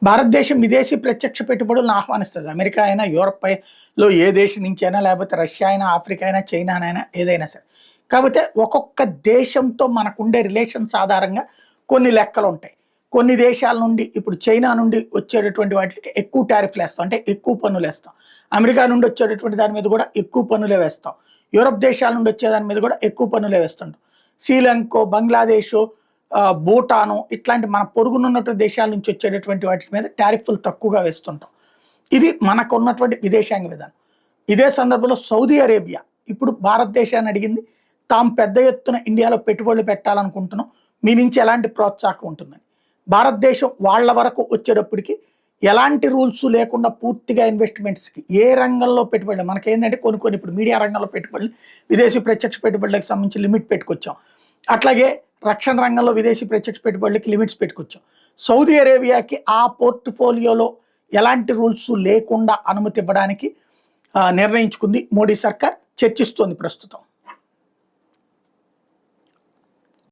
భారతదేశం విదేశీ ప్రత్యక్ష పెట్టుబడులను ఆహ్వానిస్తుంది. అమెరికా అయినా, యూరప్‌లో ఏ దేశం నుంచి అయినా, లేకపోతే రష్యా అయినా, ఆఫ్రికా అయినా, చైనానైనా ఏదైనా సరే. కాకపోతే ఒక్కొక్క దేశంతో మనకుండే రిలేషన్స్ ఆధారంగా కొన్ని లెక్కలుంటాయి. కొన్ని దేశాల నుండి ఇప్పుడు చైనా నుండి వచ్చేటటువంటి వాటికి ఎక్కువ టారిఫ్‌లేస్తాం. అంటే ఎక్కువ పన్నులేస్తాం. అమెరికా నుండి వచ్చేటటువంటి దాని మీద కూడా ఎక్కువ పన్నులే వేస్తాం. యూరప్ దేశాల నుండి వచ్చే దాని మీద కూడా ఎక్కువ పన్నులే వేస్తుంటాం. శ్రీలంకో, బంగ్లాదేశో, భూటాను ఇట్లాంటి మన పొరుగునున్నటువంటి దేశాల నుంచి వచ్చేటటువంటి వాటి మీద టారిఫ్లు తక్కువగా వేస్తుంటాం. ఇది మనకున్నటువంటి విదేశాంగ విధానం. ఇదే సందర్భంలో సౌదీ అరేబియా ఇప్పుడు భారతదేశాన్ని అడిగింది, తాము పెద్ద ఎత్తున ఇండియాలో పెట్టుబడులు పెట్టాలనుకుంటున్నాం, మీ నుంచి ఎలాంటి ప్రోత్సాహం ఉంటుందని. భారతదేశం వాళ్ళ వరకు వచ్చేటప్పటికి ఎలాంటి రూల్స్ లేకుండా పూర్తిగా ఇన్వెస్ట్మెంట్స్కి ఏ రంగంలో పెట్టుబడులు మనకేంటంటే కొన్ని ఇప్పుడు మీడియా రంగంలో పెట్టుబడులు, విదేశీ ప్రత్యక్ష పెట్టుబడులకు సంబంధించి లిమిట్ పెట్టుకొచ్చాం. అట్లాగే రక్షణ రంగంలో విదేశీ ప్రత్యక్ష పెట్టుబడులకి లిమిట్స్ పెట్టుకొచ్చాం. సౌదీ అరేబియాకి ఆ పోర్ట్ఫోలియోలో ఎలాంటి రూల్స్ లేకుండా అనుమతి ఇవ్వడానికి నిర్ణయించుకుంది మోడీ సర్కార్, చర్చిస్తోంది ప్రస్తుతం.